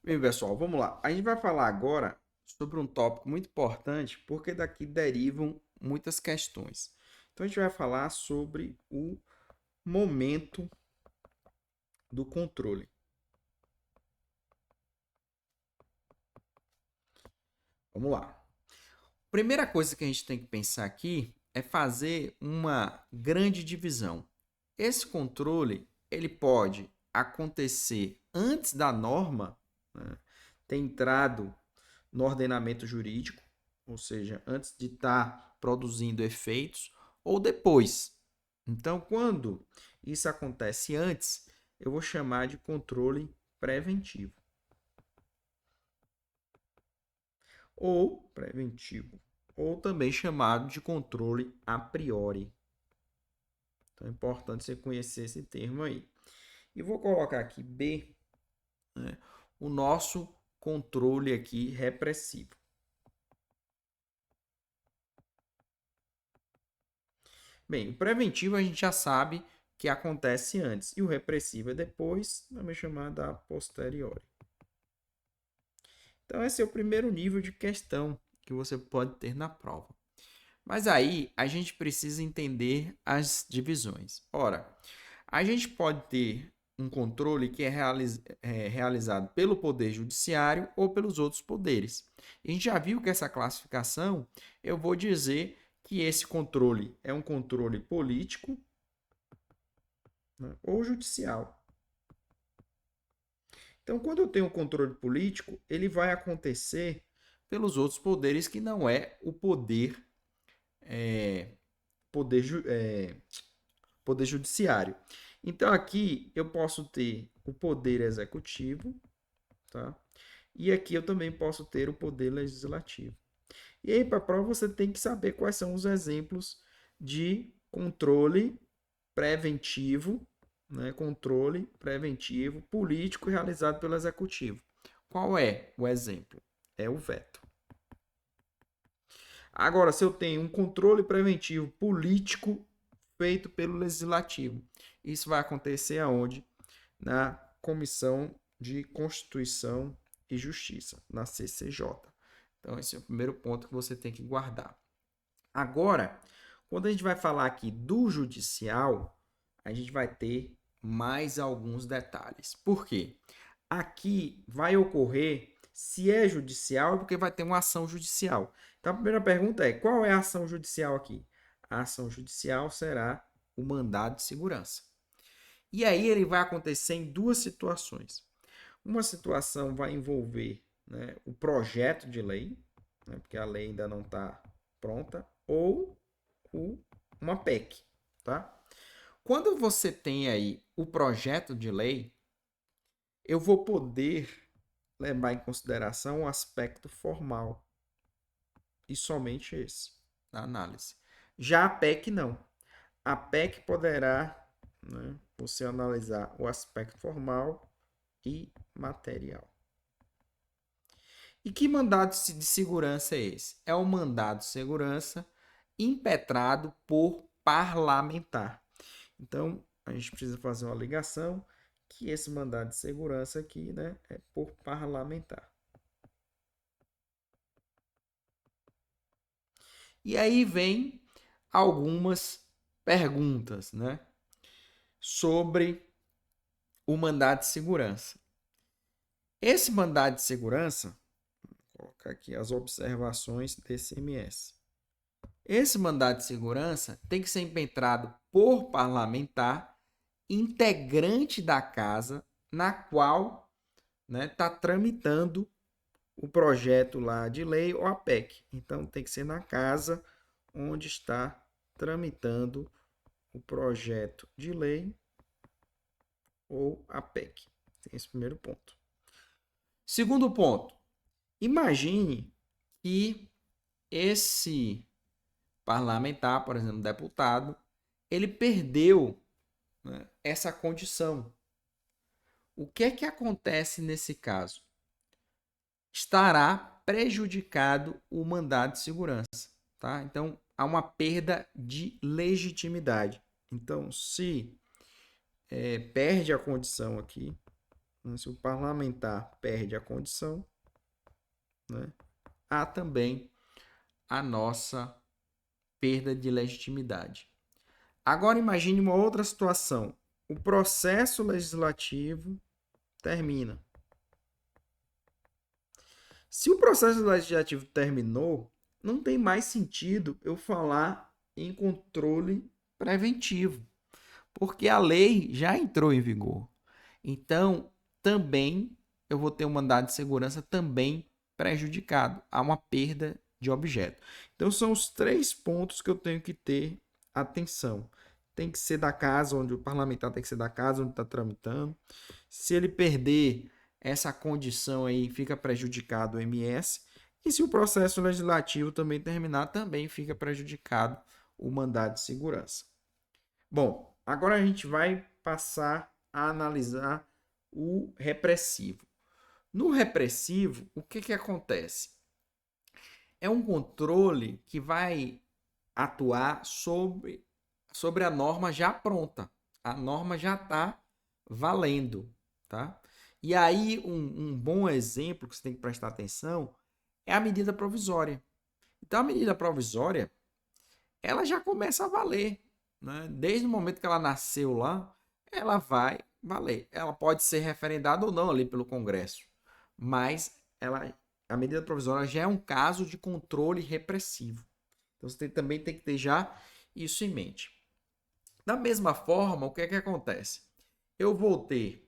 Bem, pessoal, vamos lá. A gente vai falar agora sobre um tópico muito importante, porque daqui derivam muitas questões. Então, a gente vai falar sobre o momento do controle. Vamos lá. Primeira coisa que a gente tem que pensar aqui é fazer uma grande divisão. Esse controle, ele pode acontecer antes da norma, né, ter entrado no ordenamento jurídico, ou seja, antes de estar produzindo efeitos, ou depois. Então, quando isso acontece antes, eu vou chamar de controle preventivo ou preventivo, ou também chamado de controle a priori. Então é importante você conhecer esse termo aí. E vou colocar aqui B, né, o nosso controle aqui repressivo. Bem, o preventivo a gente já sabe que acontece antes e o repressivo é depois, também chamado a posteriori. Então esse é o primeiro nível de questão que você pode ter na prova. Mas aí a gente precisa entender as divisões. Ora, a gente pode ter um controle que é realizado pelo Poder Judiciário ou pelos outros poderes. A gente já viu que essa classificação, eu vou dizer que esse controle é um controle político, né, ou judicial. Então, quando eu tenho um controle político, ele vai acontecer pelos outros poderes que não é o é, poder, poder judiciário. Então, aqui eu posso ter o poder executivo, tá? E aqui eu também posso ter o poder legislativo. E aí, para a prova, você tem que saber quais são os exemplos de controle preventivo, né? Controle preventivo político realizado pelo executivo. Qual é o exemplo? É o veto. Agora, se eu tenho um controle preventivo político feito pelo legislativo, isso vai acontecer aonde? Na Comissão de Constituição e Justiça, na CCJ. Então, esse é o primeiro ponto que você tem que guardar. Agora, quando a gente vai falar aqui do judicial, a gente vai ter mais alguns detalhes. Por quê? Aqui vai ocorrer, se é judicial, é porque vai ter uma ação judicial. Então, a primeira pergunta é: qual é a ação judicial aqui? A ação judicial será o mandado de segurança. E aí ele vai acontecer em duas situações. Uma situação vai envolver, né, o projeto de lei, né, porque a lei ainda não está pronta, ou uma PEC, tá? Quando você tem aí o projeto de lei, eu vou poder levar em consideração o aspecto formal e somente esse na análise. Já a PEC não. A PEC poderá, né, você analisar o aspecto formal e material. E que mandado de segurança é esse? É um mandado de segurança impetrado por parlamentar. Então, a gente precisa fazer uma ligação que esse mandado de segurança aqui, né, é por parlamentar. E aí vem algumas perguntas, né, sobre o mandado de segurança. Esse mandado de segurança, vou colocar aqui as observações desse MS. Esse mandado de segurança tem que ser impetrado por parlamentar integrante da casa na qual está tramitando o projeto lá de lei ou a PEC. Então tem que ser na casa onde está tramitando o projeto de lei ou a PEC. Tem esse primeiro ponto. Segundo ponto, imagine que esse parlamentar, por exemplo, deputado, ele perdeu, né, essa condição. O que é que acontece nesse caso? Estará prejudicado o mandado de segurança, tá? Então, há uma perda de legitimidade. Então, se perde a condição aqui, né? Se o parlamentar perde a condição, né? Há também a nossa perda de legitimidade. Agora imagine uma outra situação. O processo legislativo termina. Se o processo legislativo terminou, não tem mais sentido eu falar em controle preventivo, porque a lei já entrou em vigor. Então, também eu vou ter um mandado de segurança também prejudicado. Há uma perda de objeto. Então, são os 3 pontos que eu tenho que ter atenção. Tem que ser da casa onde o parlamentar tem que ser da casa onde está tramitando. Se ele perder essa condição aí, fica prejudicado o MS. E se o processo legislativo também terminar, também fica prejudicado o mandado de segurança. Bom, agora a gente vai passar a analisar o repressivo. No repressivo, o que acontece? É um controle que vai atuar sobre a norma já pronta. A norma já está valendo, tá? E aí, um bom exemplo que você tem que prestar atenção é a medida provisória. Então, a medida provisória, ela já começa a valer, né? Desde o momento que ela nasceu lá, ela vai valer. Ela pode ser referendada ou não ali pelo Congresso, mas a medida provisória já é um caso de controle repressivo. Então você também tem que ter já isso em mente. Da mesma forma, o que é que acontece? Eu vou ter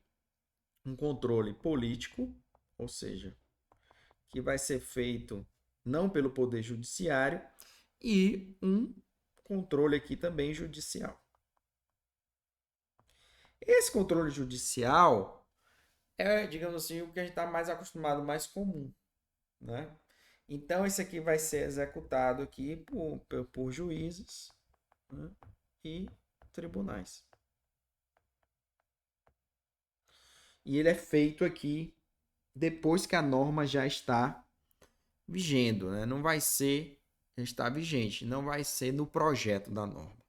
um controle político, ou seja, que vai ser feito não pelo Poder Judiciário, e um controle aqui também judicial. Esse controle judicial é, digamos assim, o que a gente está mais acostumado, mais comum, né? Então, esse aqui vai ser executado aqui por juízes, né? E tribunais. E ele é feito aqui depois que a norma já está vigendo, né? Não vai ser, já está vigente, não vai ser no projeto da norma.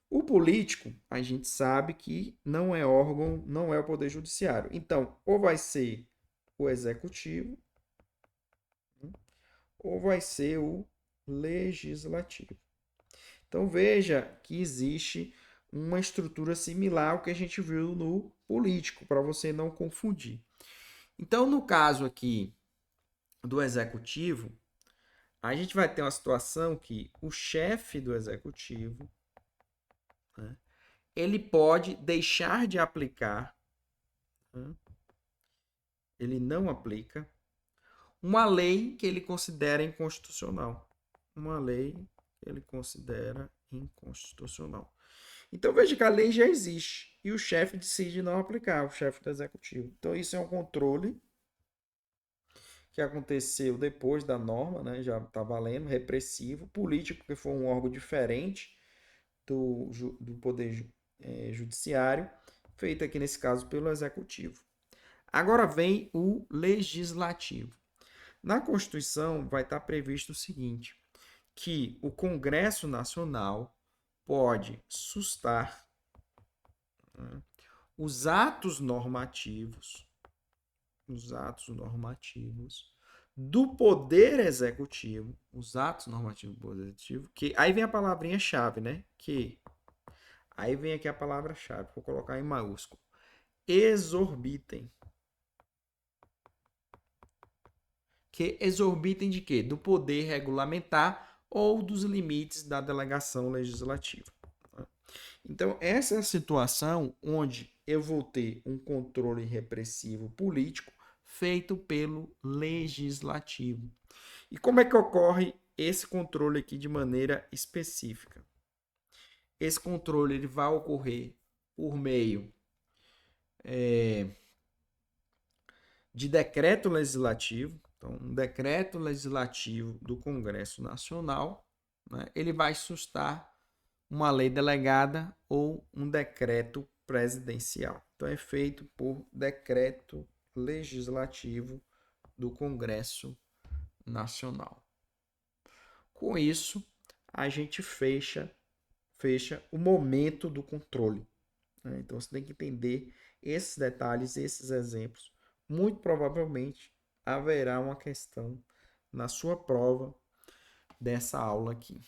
O político, a gente sabe que não é órgão, não é o Poder Judiciário. Então, ou vai ser o Executivo, ou vai ser o Legislativo. Então, veja que existe uma estrutura similar ao que a gente viu no político, para você não confundir. Então, no caso aqui do Executivo, a gente vai ter uma situação que o chefe do Executivo, né, ele pode deixar de aplicar, né, ele não aplica, uma lei que ele considera inconstitucional. Uma lei que ele considera inconstitucional. Então veja que a lei já existe e o chefe decide não aplicar, o chefe do executivo. Então isso é um controle que aconteceu depois da norma, né? Já está valendo, repressivo, político, que foi um órgão diferente do Poder Judiciário, feito aqui nesse caso pelo Executivo. Agora vem o Legislativo. Na Constituição vai estar previsto o seguinte, que o Congresso Nacional pode sustar, né, os atos normativos do Poder Executivo, os atos normativos do Poder Executivo, que aí vem a palavrinha-chave, né? Aí vem aqui a palavra-chave, vou colocar em maiúsculo. Exorbitem. Que exorbitem de quê? Do poder regulamentar ou dos limites da delegação legislativa. Então, essa é a situação onde eu vou ter um controle repressivo político feito pelo legislativo. E como é que ocorre esse controle aqui de maneira específica? Esse controle ele vai ocorrer por meio de decreto legislativo. Então, um decreto legislativo do Congresso Nacional, né, ele vai sustar uma lei delegada ou um decreto presidencial. Então, é feito por decreto legislativo do Congresso Nacional. Com isso, a gente fecha o momento do controle, né? Então, você tem que entender esses detalhes, esses exemplos, muito provavelmente haverá uma questão na sua prova dessa aula aqui.